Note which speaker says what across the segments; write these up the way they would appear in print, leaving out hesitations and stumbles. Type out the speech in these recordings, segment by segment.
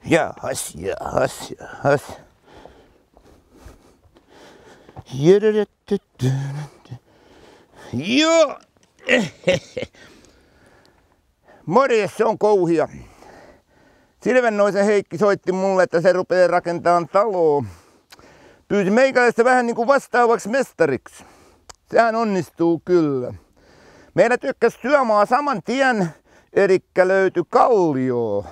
Speaker 1: Jahas. Joo. Morjes, se on Kouhia. Silvennoisen Heikki soitti mulle, että se rupeaa rakentamaan taloa. Pyysi meikäläistä vähän niin kuin vastaavaksi mestariksi. Sehän onnistuu kyllä. Meillä tykkäsi työmaa saman tien, elikkä löytyi kallioa.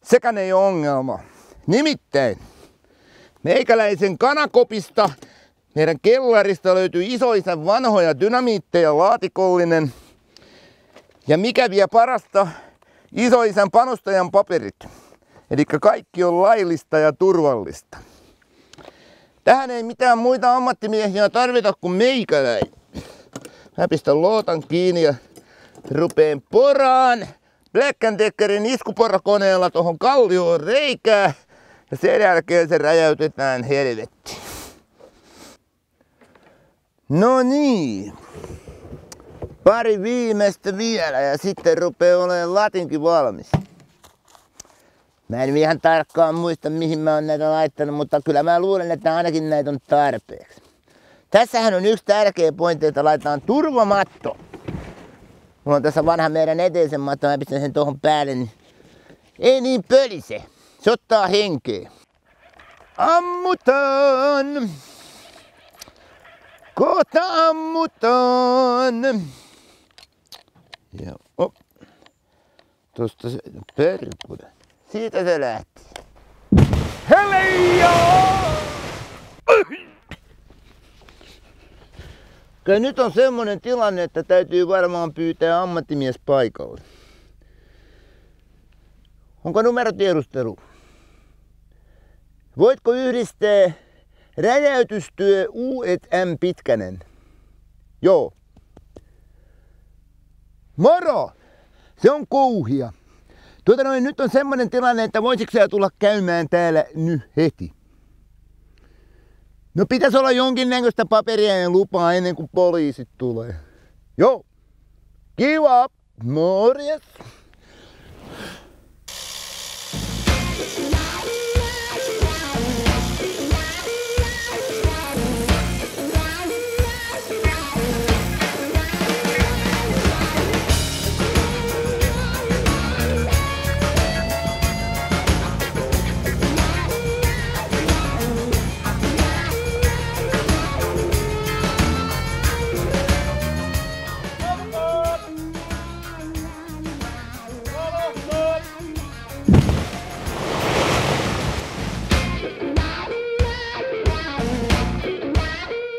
Speaker 1: Sekään ei ole ongelma. Nimittäin meikäläisen kanakopista meidän kellarista löytyy isoisän vanhoja dynamiitteja laatikollinen. Ja mikä vielä parasta, isoisän panostajan paperit. Eli kaikki on laillista ja turvallista. Tähän ei mitään muita ammattimiehiä tarvita kuin meikäläinen. Mä pistän lootan kiinni ja rupeen poraan Black & Deckerin iskuporakoneella tohon kallioon reikää. Ja sen jälkeen se räjäytetään helvettiin. No niin. Pari viimeistä vielä ja sitten rupeaa olemaan latinkin valmis. Mä en ihan tarkkaan muista mihin mä oon näitä laittanut, mutta kyllä mä luulen, että ainakin näitä on tarpeeksi. Tässähän on yksi tärkeä pointti, että laitetaan turvamatto. Mulla on tässä vanha meidän eteisen matto, mä pistän sen tuohon päälle, niin ei niin pölise. Se ottaa henkeä. Ammutaan! Kohta ammutaan! Joo. Tosta se perkule. Siitä se lähti. Heleija! Kyllä nyt on semmonen tilanne, että täytyy varmaan pyytää ammattimies paikalle. Onko numerotiedustelu? Voitko yhdistää räjäytystyö U&M Pitkänen? Joo. Moro! Se on Kouhia. Nyt on semmonen tilanne, että voisitko sä tulla käymään täällä nyt heti? No pitäisi olla jonkinnäköistä paperia ja lupaa ennen kuin poliisit tulee. Joo. Kiva. Morjes.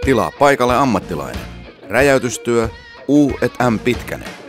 Speaker 2: Tilaa paikalle ammattilainen. Räjäytystyö U&M Pitkänen.